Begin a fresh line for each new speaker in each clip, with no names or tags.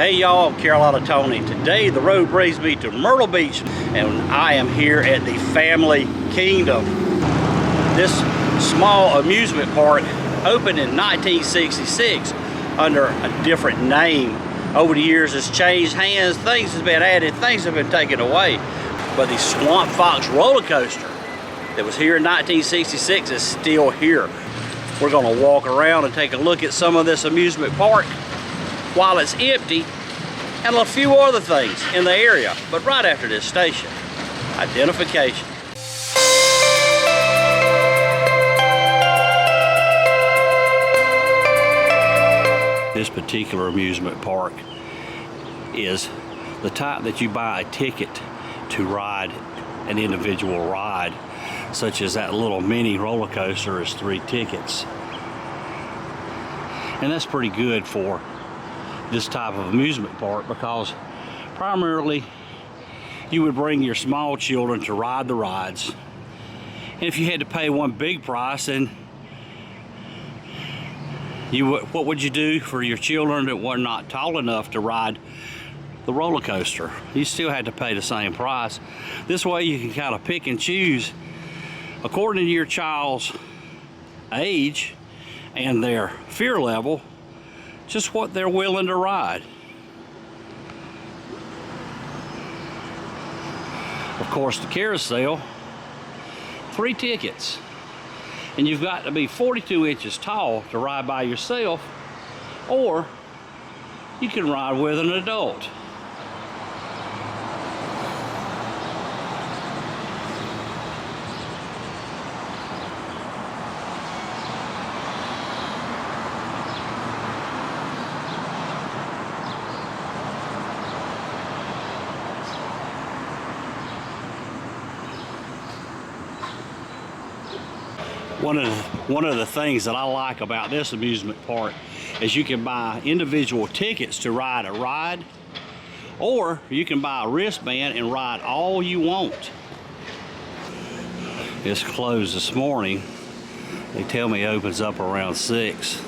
Hey y'all, Carolina Tony. Today the road brings me to Myrtle Beach and I am here at the Family Kingdom. This small amusement park opened in 1966 under a different name. Over the years it's changed hands, things have been added, things have been taken away. But the Swamp Fox roller coaster that was here in 1966 is still here. We're gonna walk around and take a look at some of this amusement park while it's empty, and a few other things in the area, but right after this station. Identification. This particular amusement park is the type that you buy a ticket to ride an individual ride, such as that little mini roller coaster is 3 tickets. And that's pretty good for this type of amusement park, because primarily you would bring your small children to ride the rides, and if you had to pay one big price, then what would you do for your children that were not tall enough to ride the roller coaster? You still had to pay the same price. This way you can kind of pick and choose according to your child's age and their fear level, just what they're willing to ride. Of course, the carousel, 3 tickets. And you've got to be 42 inches tall to ride by yourself, or you can ride with an adult. One of the things that I like about this amusement park is you can buy individual tickets to ride a ride, or you can buy a wristband and ride all you want. It's closed this morning. They tell me it opens up around 6.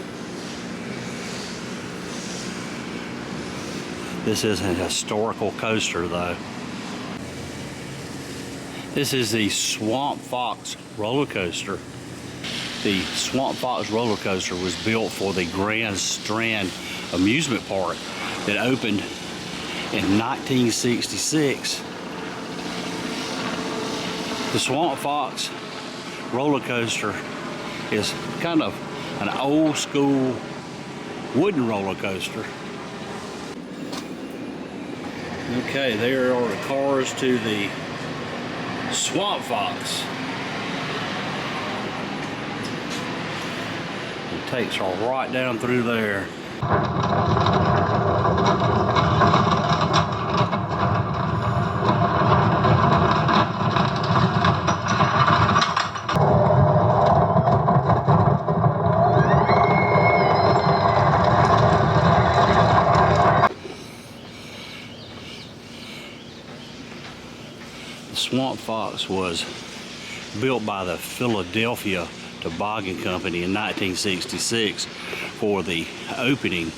This isn't a historical coaster though. This is the Swamp Fox roller coaster. The Swamp Fox roller coaster was built for the Grand Strand amusement park that opened in 1966. The Swamp Fox roller coaster is kind of an old school wooden roller coaster. Okay, there are the cars to the Swamp Fox. It takes her right down through there. The Swamp Fox was built by the Philadelphia Toboggan Company in 1966 for the opening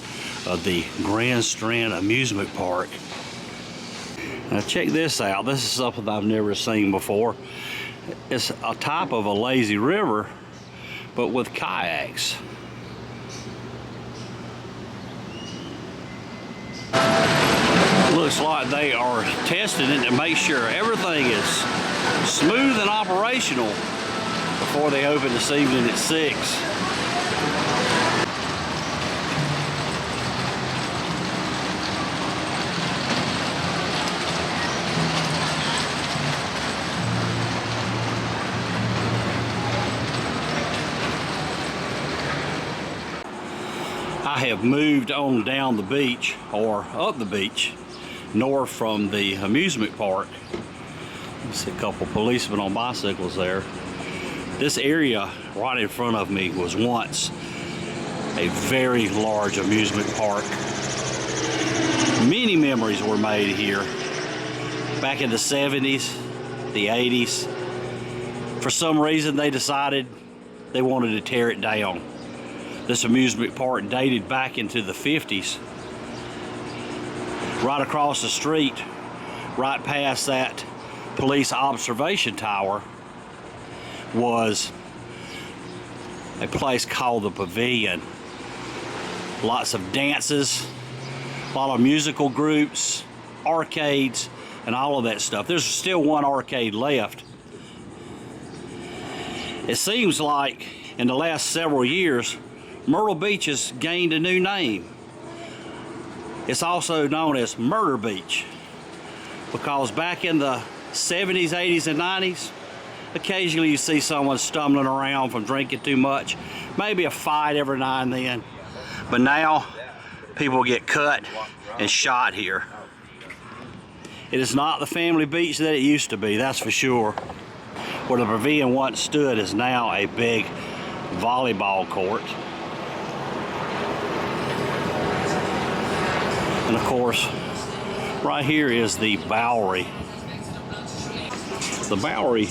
of the Grand Strand amusement park. Now check this out. This is something I've never seen before. It's a type of a lazy river, but with kayaks. Looks like they are testing it to make sure everything is smooth and operational before they open this evening at 6. I have moved on down the beach, or up the beach, north from the amusement park. I see a couple policemen on bicycles there. This area right in front of me was once a very large amusement park. Many memories were made here back in the 70s, the 80s. For some reason they decided they wanted to tear it down. This amusement park dated back into the 50s. Right across the street, right past that police observation tower, was a place called the Pavilion. Lots of dances, a lot of musical groups, arcades, and all of that stuff. There's still one arcade left. It seems like in the last several years, Myrtle Beach has gained a new name. It's also known as Murder Beach, because back in the 70s, 80s, and 90s, occasionally you see someone stumbling around from drinking too much, maybe a fight every now and then. But now, people get cut and shot here. It is not the family beach that it used to be, that's for sure. Where the Pavilion once stood is now a big volleyball court. And of course, right here is the Bowery. The Bowery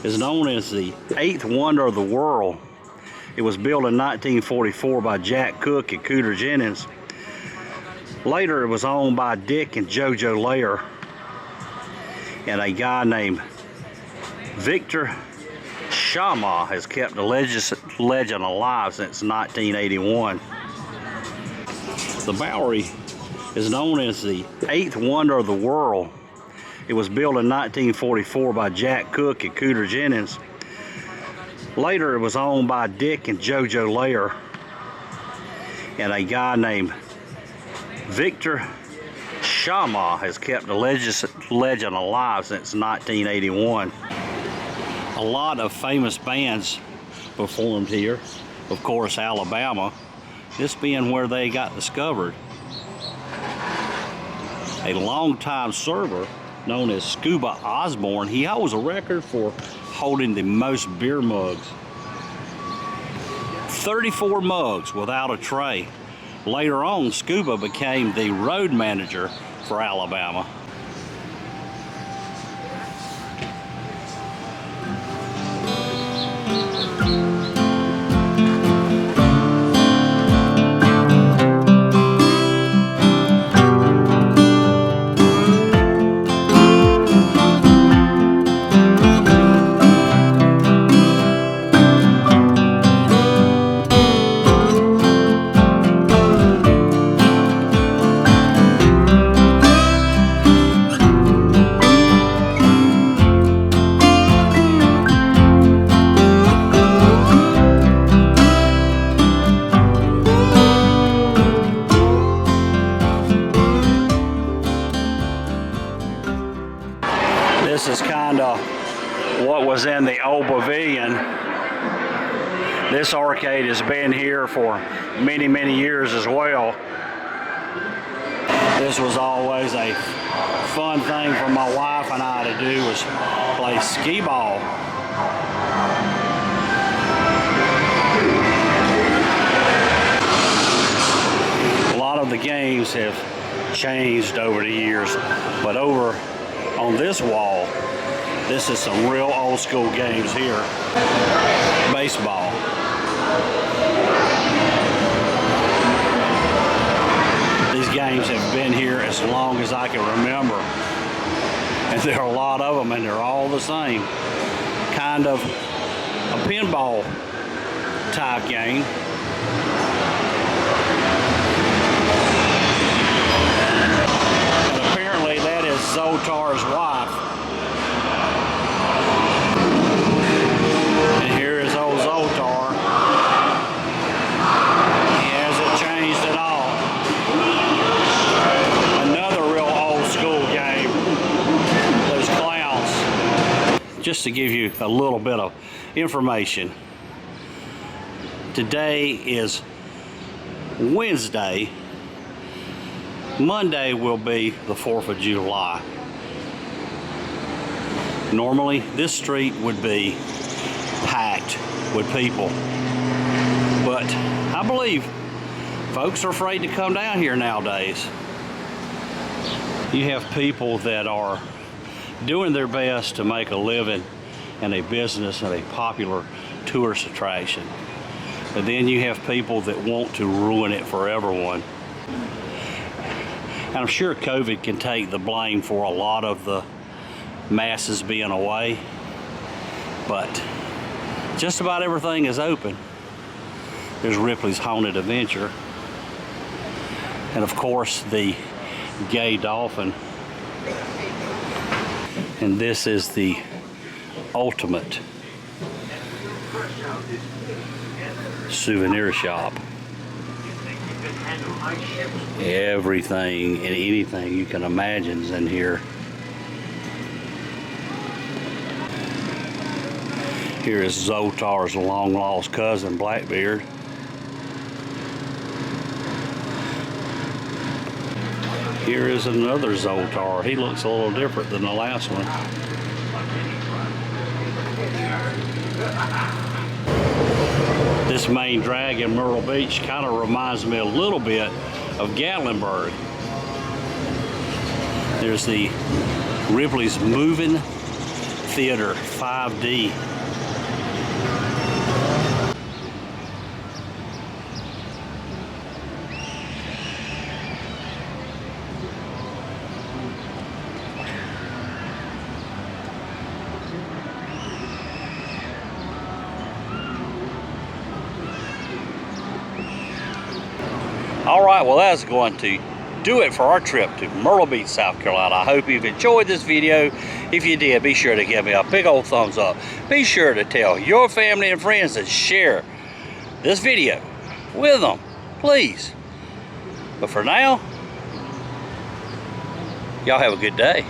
is known as the 8th wonder of the world. It was built in 1944 by Jack Cook and Cooter Jennings. Later, it was owned by Dick and JoJo Lair and a guy named Victor Cheraw has kept the legend alive since 1981. The Bowery is known as the 8th wonder of the world. It was built in 1944 by Jack Cook and Cooter Jennings. Later, it was owned by Dick and JoJo Lair and a guy named Victor Cheraw has kept the legend alive since 1981. A lot of famous bands performed here. Of course, Alabama, this being where they got discovered. A longtime server known as Scuba Osborne, he holds a record for holding the most beer mugs. 34 mugs without a tray. Later on, Scuba became the road manager for Alabama. This is kind of what was in the old Pavilion. This arcade has been here for many, many years as well. This was always a fun thing for my wife and I to do, was play skee ball. A lot of the games have changed over the years, but over on this wall, this is some real old school games here. Baseball. These games have been here as long as I can remember. And there are a lot of them, and they're all the same. Kind of a pinball type game. And apparently that is Zoltar's wife. And here is old Zoltar. He hasn't changed at all. Another real old school game. Those clowns. Just to give you a little bit of information. Today is Wednesday. Monday will be the 4th of July. Normally, this street would be packed with people. But I believe folks are afraid to come down here nowadays. You have people that are doing their best to make a living in a business and a popular tourist attraction. But then you have people that want to ruin it for everyone. And I'm sure COVID can take the blame for a lot of the masses being away, but just about everything is open. There's Ripley's Haunted Adventure, and of course the Gay Dolphin, and this is the ultimate souvenir shop. Everything and anything you can imagine is in here. Here is Zoltar's long lost cousin, Blackbeard. Here is another Zoltar. He looks a little different than the last one. This main drag in Myrtle Beach kind of reminds me a little bit of Gatlinburg. There's the Ripley's Moving Theater 5D. All right, well, that's going to do it for our trip to Myrtle Beach, South Carolina. I hope you've enjoyed this video. If you did, be sure to give me a big old thumbs up. Be sure to tell your family and friends to share this video with them, please. But for now, y'all have a good day.